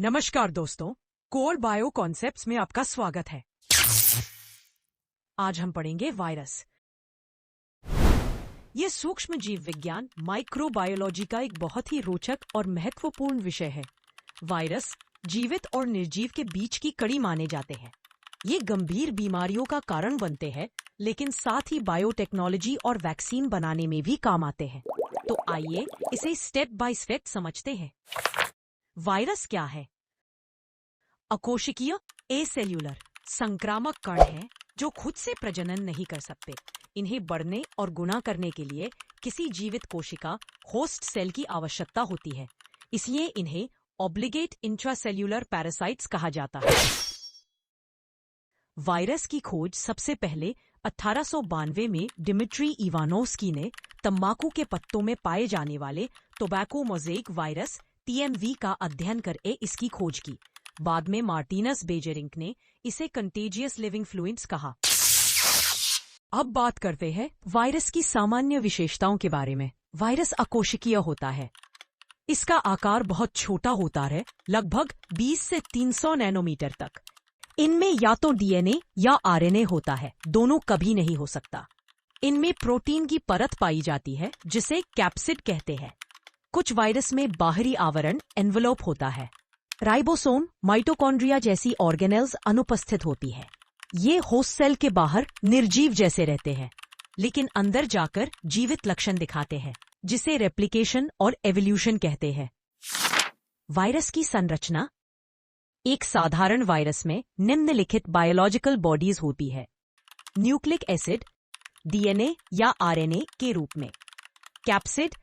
नमस्कार दोस्तों, core bio concepts में आपका स्वागत है। आज हम पढ़ेंगे वायरस। ये सूक्ष्म जीव विज्ञान माइक्रोबायोलॉजी का एक बहुत ही रोचक और महत्वपूर्ण विषय है। वायरस जीवित और निर्जीव के बीच की कड़ी माने जाते हैं। ये गंभीर बीमारियों का कारण बनते हैं, लेकिन साथ ही बायोटेक्नोलॉजी और वैक्सीन बनाने में भी काम आते हैं। तो आइए इसे स्टेप बाय स्टेप समझते हैं। वायरस क्या है? अकोशिकीय एसेल्यूलर संक्रामक कण हैं जो खुद से प्रजनन नहीं कर सकते। इन्हें बढ़ने और गुना करने के लिए किसी जीवित कोशिका होस्ट सेल की आवश्यकता होती है, इसलिए इन्हें ऑब्लिगेट इंट्रासेल्यूलर पैरासाइट्स कहा जाता है। वायरस की खोज सबसे पहले 1892 में डिमिट्री इवानोव्स्की ने तंबाकू के पत्तों में पाए जाने वाले टोबैको मोज़ेक वायरस TMV का अध्ययन करके इसकी खोज की। बाद में मार्टिनस बेजेरिंक ने इसे कंटेजियस लिविंग फ्लूइड्स कहा। अब बात करते हैं वायरस की सामान्य विशेषताओं के बारे में। वायरस अकोशिकीय होता है। इसका आकार बहुत छोटा होता है, लगभग 20 से 300 नैनोमीटर तक। इनमें या तो DNA या RNA होता है, दोनों कभी नहीं हो सकता। इनमें प्रोटीन की परत पाई जाती है जिसे कैप्सिड कहते हैं। कुछ वायरस में बाहरी आवरण एनवेलोप होता है। राइबोसोम, माइटोकॉन्ड्रिया जैसी ऑर्गेनेल्स अनुपस्थित होती है। ये होस्ट सेल के बाहर निर्जीव जैसे रहते हैं, लेकिन अंदर जाकर जीवित लक्षण दिखाते हैं, जिसे रेप्लिकेशन और एवोल्यूशन कहते हैं। वायरस की संरचना। एक साधारण वायरस में निम्नलिखित बायोलॉजिकल बॉडीज होती है: न्यूक्लिक एसिड DNA या RNA के रूप में, कैप्सिड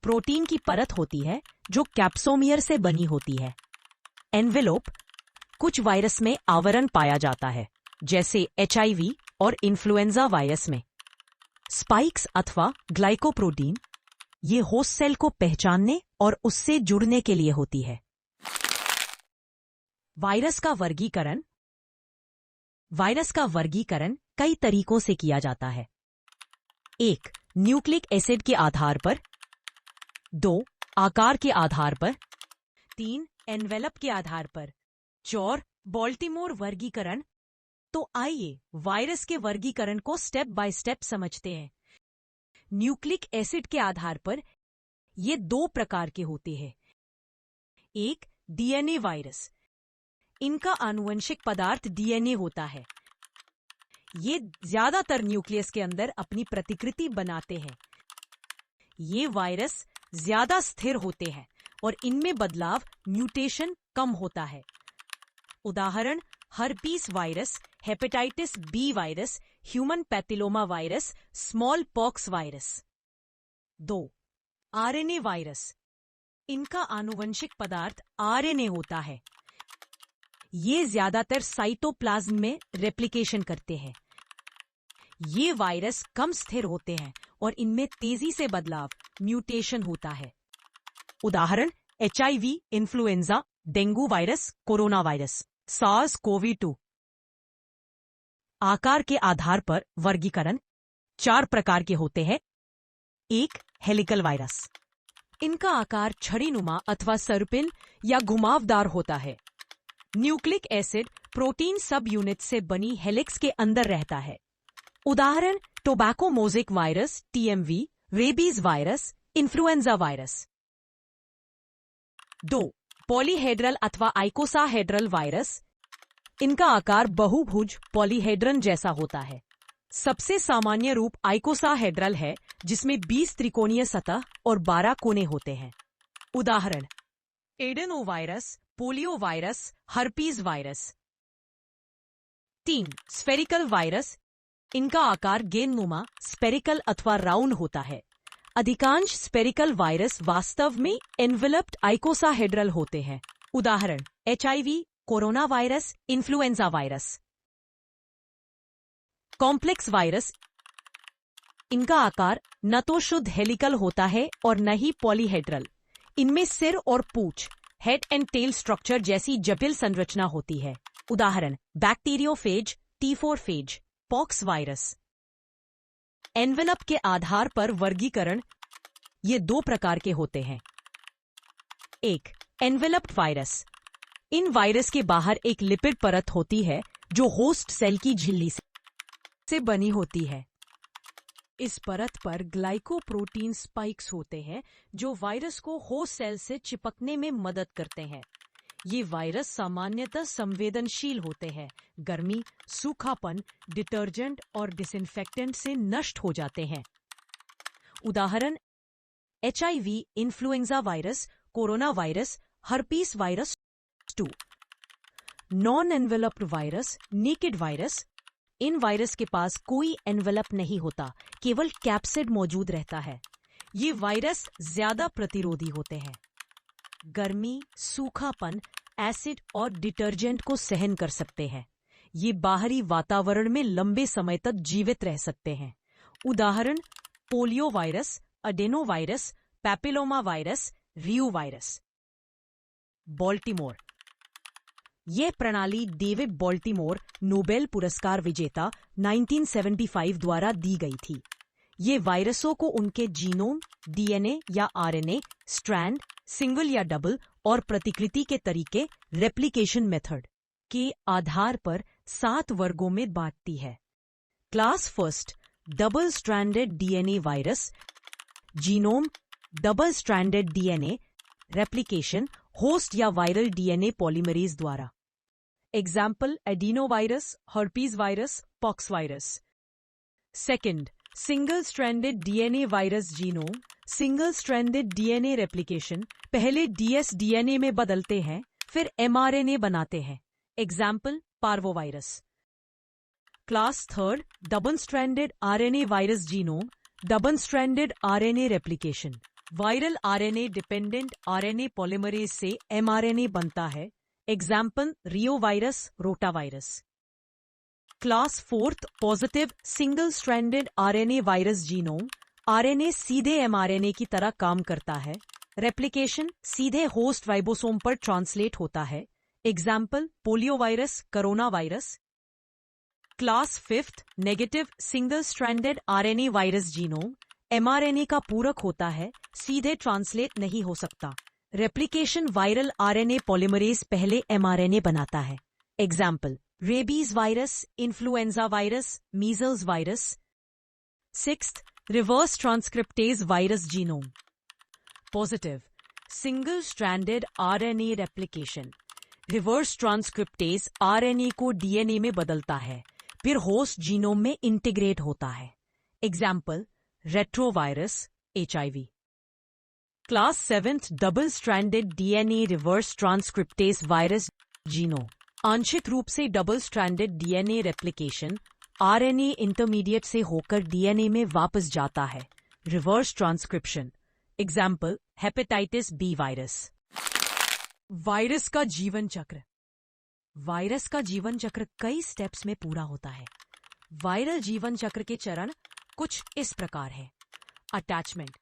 प्रोटीन की परत होती है जो कैप्सोमियर से बनी होती है, एनवेलोप कुछ वायरस में आवरण पाया जाता है जैसे HIV और इन्फ्लुएंजा वायरस में, स्पाइक्स अथवा ग्लाइकोप्रोटीन ये होस्ट सेल को पहचानने और उससे जुड़ने के लिए होती है। वायरस का वर्गीकरण। वायरस का वर्गीकरण कई तरीकों से किया जाता है। 1. न्यूक्लिक एसिड के आधार पर, 2. आकार के आधार पर, 3. एनवेलप के आधार पर, 4. बाल्टीमोर वर्गीकरण। तो आइए वायरस के वर्गीकरण को स्टेप बाय स्टेप समझते हैं। न्यूक्लिक एसिड के आधार पर ये 2 प्रकार के होते हैं। एक DNA वायरस। इनका आनुवंशिक पदार्थ DNA होता है। ये ज्यादातर न्यूक्लियस के अंदर अपनी प्रतिकृति बनाते हैं। ये वायरस ज्यादा स्थिर होते हैं और इनमें बदलाव म्यूटेशन कम होता है। उदाहरण herpes virus, hepatitis B virus, human papilloma virus, small pox virus. 2. RNA virus. इनका आनुवंशिक पदार्थ RNA होता है। ये ज्यादातर साइटोप्लाज्म में रेप्लिकेशन करते हैं। ये वायरस कम स्थिर होते हैं और इनमें तेजी से बदलाव म्यूटेशन होता है। उदाहरण HIV, influenza, dengue virus, corona virus, SARS-CoV-2। आकार के आधार पर वर्गीकरण 4 प्रकार के होते हैं। 1. Helical virus. इनका आकार छड़ीनुमा अथवा सर्पिल या घुमावदार होता है। न्यूक्लिक एसिड प्रोटीन सब यूनिट से बनी हेलिक्स के अंदर रहता है। उदाहरण tobacco mosaic virus, TMV, rabies virus, influenza virus. 2. Polyhedral अथवा आइकोसाहेड्रल वायरस। इनका आकार बहुभुज पॉलीहेड्रन जैसा होता है। सबसे सामान्य रूप आइकोसाहेड्रल है, जिसमें 20 त्रिकोणीय सतह और 12 कोने होते हैं। उदाहरण adenovirus, polio virus, herpes virus. 3. Spherical virus. इनका आकार गेंदनुमा, स्पेरिकल अथवा राउंड होता है। अधिकांश स्पेरिकल वायरस वास्तव में एनवेलप्ड आइकोसाहेड्रल होते हैं। उदाहरण HIV, corona virus, influenza virus. Complex virus. इनका आकार न तो शुद्ध हेलिकल होता है और न ही पॉलीहेड्रल। इनमें सिर और पूंछ, हेड एंड टेल स्ट्रक्चर जैसी जटिल संरचना होती है। उदाहरण bacteriophage, T4 phase, pox virus. Envelope के आधार पर वर्गीकरण ये 2 प्रकार के होते हैं। 1. Enveloped virus. इन वायरस के बाहर एक लिपिड परत होती है जो होस्ट सेल की झिल्ली से बनी होती है। इस परत पर ग्लाइकोप्रोटीन स्पाइक्स होते हैं जो वायरस को होस्ट सेल से चिपकने में मदद करते हैं। ये वायरस सामान्यतः संवेदनशील होते हैं, गर्मी, सूखापन, डिटर्जेंट और डिसइंफेक्टेंट से नष्ट हो जाते हैं। उदाहरण HIV, influenza virus, corona virus, herpes virus 2। Non enveloped virus, naked virus. इन वायरस के पास कोई एनवेलप नहीं होता, केवल कैप्सिड मौजूद रहता है। ये वायरस ज्यादा प्रतिरोधी होते हैं, गर्मी, सूखापन, एसिड और डिटर्जेंट को सहन कर सकते हैं। ये बाहरी वातावरण में लंबे समय तक जीवित रह सकते हैं। उदाहरण polio virus, adeno virus, papilloma virus, reo virus. Baltimore. यह प्रणाली डेविड बॉल्टीमोर, नोबेल पुरस्कार विजेता 1975 द्वारा दी गई थी। ये वायरसों को उनके जीनोम, DNA या RNA, स्ट्रैंड, सिंगल या डबल और प्रतिकृति के तरीके, रेप्लिकेशन मेथड के आधार पर 7 वर्गों में बांटती है। Class first, double stranded DNA virus, genome, double stranded DNA, replication, host या वायरल DNA पॉलीमरेज द्वारा। Example adenovirus, herpes virus, pox virus. Second, single stranded DNA virus, genome, single stranded DNA replication, पहले dsDNA में बदलते हैं, फिर mRNA बनाते हैं। Example parvovirus. Class third, double stranded RNA virus, genome, double stranded RNA replication, viral RNA dependent RNA polymerase से mRNA बनता है। एग्जाम्पल रियो virus, rotavirus. Class fourth, positive single stranded RNA virus, genome, RNA सीधे mRNA की तरह काम करता है। Replication सीधे होस्ट राइबोसोम पर ट्रांसलेट होता है। Example polio virus, corona virus. Class fifth, negative single stranded RNA virus, genome, mRNA का पूरक होता है, सीधे ट्रांसलेट नहीं हो सकता। रेप्लिकेशन वायरल RNA पॉलीमरेज पहले mRNA बनाता है। Example rabies virus, influenza virus, measles virus. Sixth, reverse transcriptase virus, genome, positive single stranded RNA replication, reverse transcriptase RNA को DNA में बदलता है, फिर होस्ट जीनोम में इंटीग्रेट होता है। Example retrovirus, HIV। Class seventh, double stranded DNA reverse transcriptase virus, genome, आंशिक रूप से double stranded DNA replication, RNA intermediate से होकर DNA में वापस जाता है, reverse transcription. Example hepatitis B virus. Virus का जीवन चक्र। वायरस का जीवन चक्र कई स्टेप्स में पूरा होता है। वायरल जीवन चक्र के चरण कुछ इस प्रकार है। अटैचमेंट,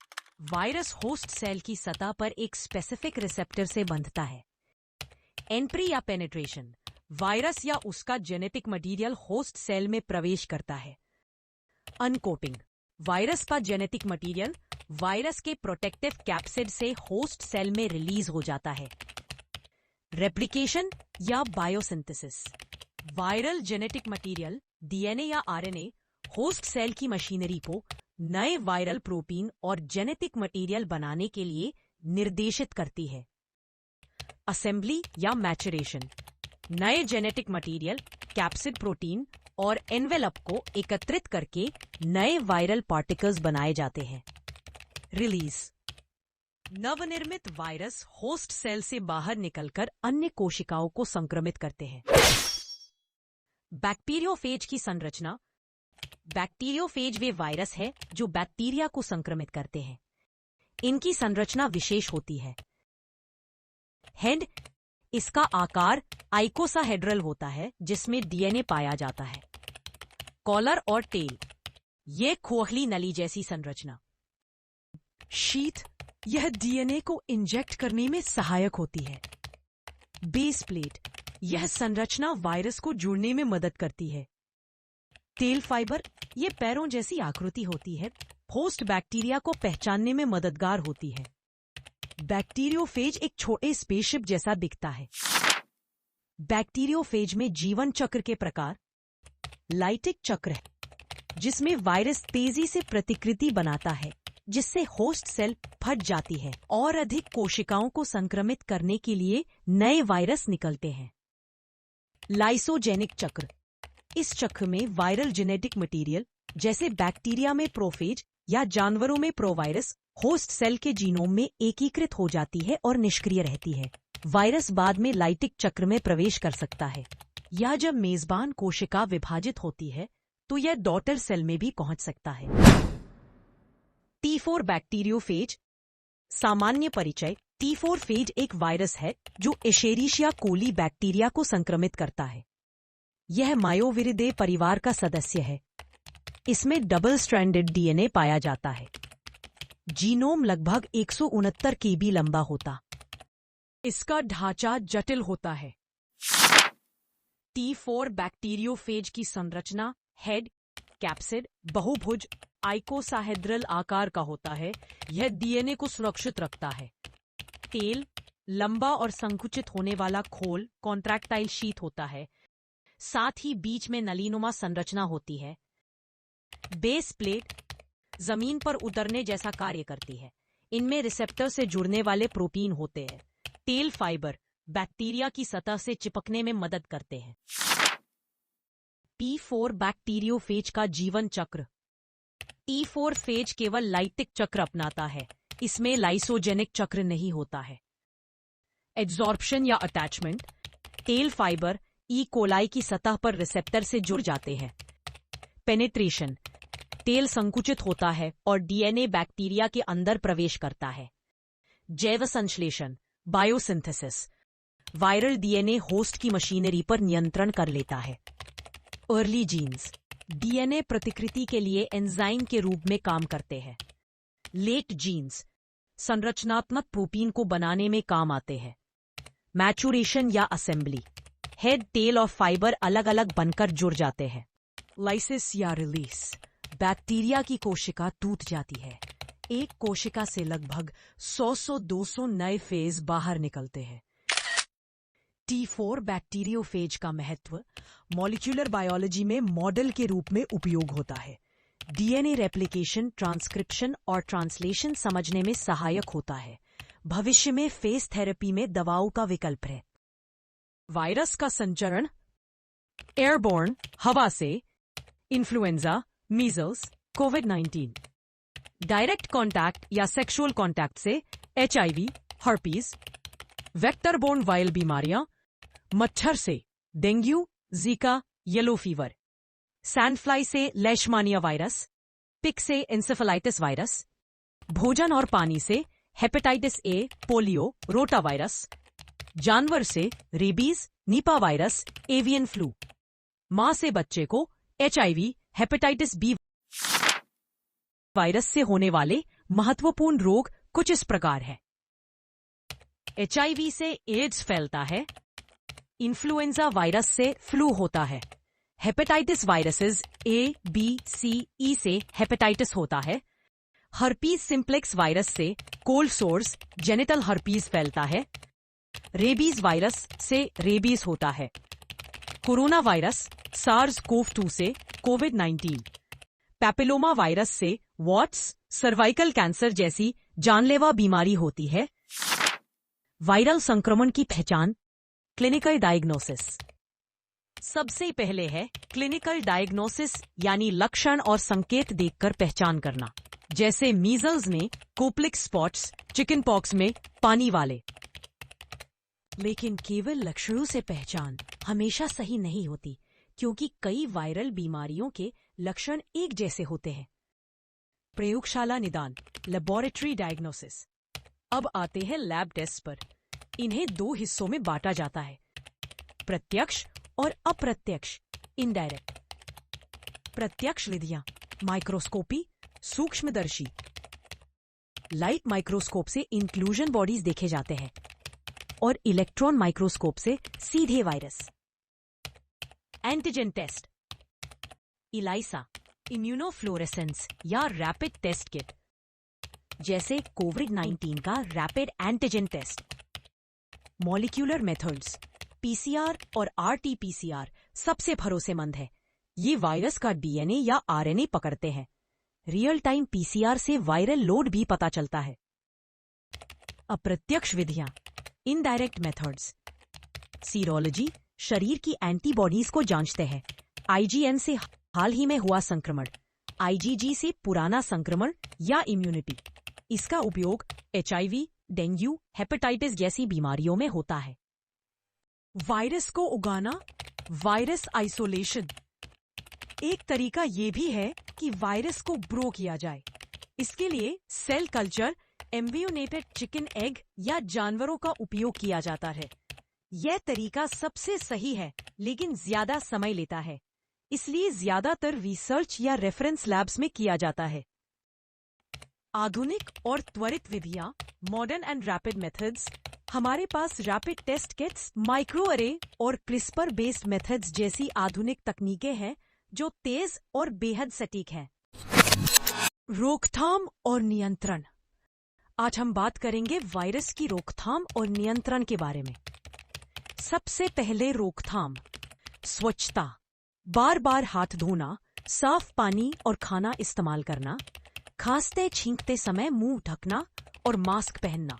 वायरस होस्ट सेल की सतह पर एक स्पेसिफिक रिसेप्टर से बंधता है। एंट्री या पेनिट्रेशन, वायरस या उसका जेनेटिक मटेरियल होस्ट सेल में प्रवेश करता है। अनकोटिंग, वायरस का जेनेटिक मटेरियल वायरस के प्रोटेक्टिव कैप्सिड से होस्ट सेल में रिलीज हो जाता है। रेप्लिकेशन या biosynthesis, viral genetic material DNA या RNA होस्ट सेल की मशीनरी को नए वायरल प्रोटीन और जेनेटिक मटेरियल बनाने के लिए निर्देशित करती है। असेंबली या मैचुरेशन, नए जेनेटिक मटेरियल, कैप्सिड प्रोटीन और एनवेलप को एकत्रित करके नए वायरल पार्टिकल्स बनाए जाते हैं। रिलीज, नवनिर्मित वायरस होस्ट सेल से बाहर निकलकर अन्य कोशिकाओं को संक्रमित करते हैं। बैक्टीरियोफेज की संरचना। बैक्टीरियोफेज वे वायरस है जो बैक्टीरिया को संक्रमित करते हैं। इनकी संरचना विशेष होती है। हेड, इसका आकार आइकोसाहेड्रल होता है जिसमें DNA पाया जाता है। कॉलर और टेल, ये खोखली नली जैसी संरचना। शीथ, यह DNA को इंजेक्ट करने में सहायक होती है। बेस प्लेट, यह संरचना वायरस को जुड़ने में मदद करती है। टेल फाइबर, यह पैरों जैसी आकृति होती है, होस्ट बैक्टीरिया को पहचानने में मददगार होती है। बैक्टीरियोफेज एक छोटे स्पेसशिप जैसा दिखता है। बैक्टीरियोफेज में जीवन चक्र के प्रकार लाइटिक चक्र है, जिसमें वायरस तेजी से प्रतिकृति बनाता है, जिससे होस्ट सेल फट जाती है और अधिक कोशिकाओं को संक्रमित करने के लिए नए वायरस निकलते हैं। लाइसोजेनिक चक्र, इस चक्र में वायरल जेनेटिक मटेरियल जैसे बैक्टीरिया में प्रोफेज या जानवरों में प्रोवायरस होस्ट सेल के जीनोम में एकीकृत हो जाती है और निष्क्रिय रहती है। वायरस बाद में लाइटिक चक्र में प्रवेश कर सकता है, या जब मेजबान कोशिका विभाजित होती है तो यह डॉटर सेल में भी पहुंच सकता है। T4 bacteriophage. सामान्य परिचय। T4 फेज एक वायरस है जो एशेरिशिया कोली बैक्टीरिया को संक्रमित करता है। यह मायोविरिडे परिवार का सदस्य है। इसमें डबल स्ट्रैंडेड डीएनए पाया जाता है। जीनोम लगभग 169 kb लंबा होता। इसका ढांचा जटिल होता है। T4 बैक्टीरियोफेज की संरचना हेड, कैप्सिड, बहुभुज, आइकोसाहेड्रल आकार का होता है। यह डीएनए को सुरक्षित रखता है। टेल, लंबा और संकुचित होने वाला खोल, कॉन्ट्रैक्टाइल शीथ होता है। साथ ही बीच में नलीनुमा संरचना होती है। बेस प्लेट जमीन पर उतरने जैसा कार्य करती है। इनमें रिसेप्टर से जुड़ने वाले प्रोटीन होते हैं। टेल फाइबर बैक्टीरिया की सतह से चिपकने में मदद करते हैं। T4 बैक्टीरियोफेज का जीवन चक्र। T4 फेज केवल लाइटिक चक्र अपनाता है। इसमें लाइसोजेनिक चक्र नहीं होता है। एड्सॉर्प्शन या attachment. Tail fibre E coli की सतह पर रिसेप्टर से जुड़ जाते हैं। पेनिट्रेशन। टेल संकुचित होता है और डीएनए बैक्टीरिया के अंदर प्रवेश करता है। जैव संश्लेषण, बायोसिंथेसिस। वायरल डीएनए होस्ट की मशीनरी पर नियंत्रण कर लेता है। अर्ली जीन्स डीएनए प्रतिकृति के लिए एंजाइम के रूप में काम करते हैं। लेट जीन्स संरचनात्मक प्रोटीन को बनाने में काम आते हैं। मैचुरेशन या असेंबली। हेड, टेल और फाइबर अलग अलग बनकर जुड़ जाते हैं। लाइसिस या रिलीज बैक्टीरिया की कोशिका टूट जाती है। एक कोशिका से लगभग 100-200 नए फेज बाहर निकलते हैं। T4 बैक्टीरियोफेज का महत्व मॉलिक्यूलर बायोलॉजी में मॉडल के रूप में उपयोग होता है। डीएनए रेप्लिकेशन, ट्रांसक्रिप्शन और ट्रांसलेशन समझने में सहायक होता है। भविष्य में फेज थेरेपी में दवाओं का विकल्प है। वायरस का संचरण एयरबोर्न हवा से, इन्फ्लुएंजा, मीजल्स, कोविड-19। डायरेक्ट कांटेक्ट या सेक्सुअल कांटेक्ट से HIV, herpes. Vector borne viral बीमारियां मच्छर से dengue, Zika, yellow fever. Sandfly से लेशमानिया वायरस, पिक से एंसेफेलाइटिस वायरस। भोजन और पानी से hepatitis A, polio, rota virus. जानवर से rabies, Nipah virus, avian flu. मां से बच्चे को HIV, हेपेटाइटिस बी वायरस से होने वाले महत्वपूर्ण रोग कुछ इस प्रकार है। HIV से एड्स फैलता है। इन्फ्लुएंजा वायरस से फ्लू होता है। Hepatitis viruses A, B, C, E से हेपेटाइटिस होता है। हर्पीज सिंप्लेक्स वायरस से कोल्ड सोर्स, जेनिटल हर्पीज फैलता है। रेबीज वायरस से रेबीज होता है। कोरोना वायरस SARS-CoV-2 से कोविड-19। पैपिलोमा वायरस से वॉट्स, सर्वाइकल कैंसर जैसी जानलेवा बीमारी होती है। वायरल संक्रमण की पहचान, क्लिनिकल डायग्नोसिस। सबसे पहले है क्लिनिकल डायग्नोसिस, यानी लक्षण और संकेत देखकर पहचान करना। जैसे मीजल्स में कोप्लिक स्पॉट्स, चिकन पॉक्स में पानी वाले। लेकिन केवल लक्षणों से पहचान हमेशा सही नहीं होती, क्योंकि कई वायरल बीमारियों के लक्षण एक जैसे होते हैं। प्रयोगशाला निदान, लेबोरेटरी डायग्नोसिस। अब आते हैं लैब टेस्ट पर। इन्हें दो हिस्सों में बांटा जाता है, प्रत्यक्ष और अप्रत्यक्ष, इनडायरेक्ट। प्रत्यक्ष विधियां माइक्रोस्कोपी, सूक्ष्मदर्शी। लाइट माइक्रोस्कोप से इंक्लूजन बॉडीज देखे जाते हैं और इलेक्ट्रॉन माइक्रोस्कोप से सीधे virus. Antigen test, ELISA, immunofluorescence या रैपिड टेस्ट किट, जैसे कोविड-19 का rapid antigen test. Molecular methods, PCR और आरटी-पीसीआर सबसे भरोसेमंद है। ये वायरस का डीएनए या आरएनए पकड़ते हैं। रियल टाइम पीसीआर से वायरल लोड भी पता चलता है। अप्रत्यक्ष विधियां, इनडायरेक्ट मेथड्स। सीरोलॉजी शरीर की एंटीबॉडीज को जांचते हैं। आईजीएन से हाल ही में हुआ संक्रमण, आईजीजी से पुराना संक्रमण या इम्यूनिटी। इसका उपयोग एचआईवी, डेंगू, हेपेटाइटिस जैसी बीमारियों में होता है। वायरस को उगाना, वायरस आइसोलेशन। एक तरीका ये भी है कि वायरस को ब्रो किया जाए। इसके लिए cell culture, embryonated chicken egg या जानवरों का उपयोग किया जाता है। यह तरीका सबसे सही है, लेकिन ज्यादा समय लेता है, इसलिए ज्यादातर रिसर्च या रेफरेंस लैब्स में किया जाता है। आधुनिक और त्वरित विधियां, मॉडर्न एंड रैपिड मेथड्स। हमारे पास रैपिड टेस्ट किट्स, माइक्रो अरे और क्रिस्पर बेस्ड मेथड्स जैसी आधुनिक तकनीकें हैं जो तेज और बेहद सटीक हैं। रोकथाम और नियंत्रण। आज हम बात करेंगे वायरस की रोकथाम और नियंत्रण के बारे में। सबसे पहले रोकथाम, स्वच्छता। बार बार हाथ धोना, साफ पानी और खाना इस्तेमाल करना, खांसते छींकते समय मुंह ढकना और मास्क पहनना।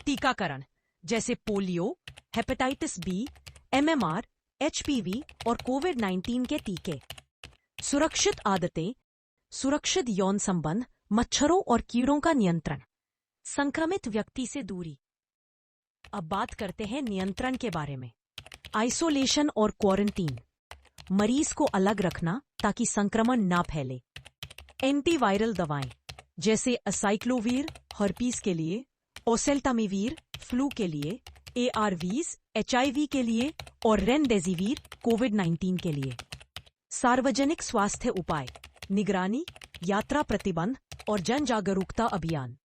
टीकाकरण जैसे polio, hepatitis B, MMR, HPV और कोविड-19 के टीके। सुरक्षित आदतें, सुरक्षित यौन संबंध, मच्छरों और कीड़ों का नियंत्रण, संक्रमित व्यक्ति से दूरी। अब बात करते हैं नियंत्रण के बारे में। आइसोलेशन और क्वारंटीन, मरीज को अलग रखना ताकि संक्रमण ना फैले। एंटीवायरल दवाएं जैसे असाइक्लोवीर हर्पीस के लिए, ओसेल्टामिवीर फ्लू के लिए, एआरवीज एचआईवी के लिए और रेमडेसिविर कोविड-19 के लिए। सार्वजनिक स्वास्थ्य उपाय, निगरानी, यात्रा प्रतिबंध और जन जागरूकता अभियान।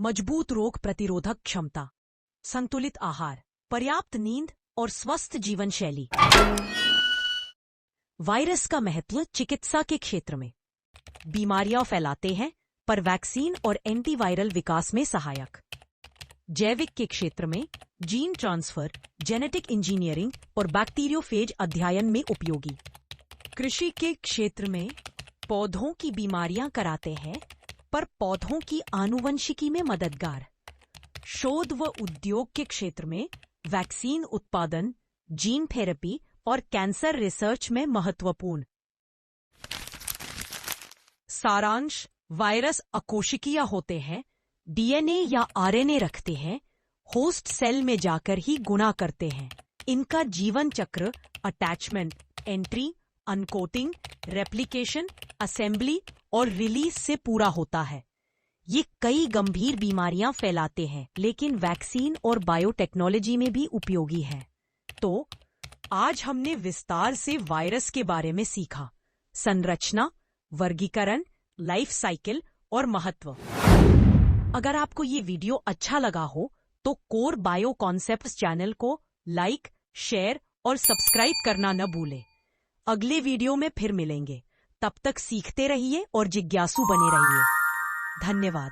मजबूत रोग प्रतिरोधक क्षमता, संतुलित आहार, पर्याप्त नींद और स्वस्थ जीवन शैली। वायरस का महत्व चिकित्सा के क्षेत्र में। बीमारियां फैलाते हैं पर वैक्सीन और एंटीवायरल विकास में सहायक। जैविक के क्षेत्र में जीन ट्रांसफर, जेनेटिक इंजीनियरिंग और बैक्टीरियोफेज अध्ययन में उपयोगी। कृषि के क्षेत्र में पौधों की बीमारियां कराते हैं पर पौधों की आनुवंशिकी में मददगार। शोध व उद्योग के क्षेत्र में वैक्सीन उत्पादन, जीन थेरेपी और कैंसर रिसर्च में महत्वपूर्ण। सारांश, वायरस अकोशिकीय होते हैं, डीएनए या आरएनए रखते हैं, होस्ट सेल में जाकर ही गुणा करते हैं। इनका जीवन चक्र attachment, entry, uncoating, replication, assembly और रिलीज से पूरा होता है। ये कई गंभीर बीमारियां फैलाते हैं, लेकिन वैक्सीन और बायोटेक्नोलॉजी में भी उपयोगी है। तो आज हमने विस्तार से वायरस के बारे में सीखा। संरचना, वर्गीकरण, लाइफ साइकिल और महत्व। अगर आपको ये वीडियो अच्छा लगा हो तो कोर बायो कॉन्सेप्ट्स चैनल को लाइक, शेयर और सब्सक्राइब करना न भूलें। अगले वीडियो में फिर मिलेंगे। तब तक सीखते रहिए और जिज्ञासु बने रहिए। धन्यवाद।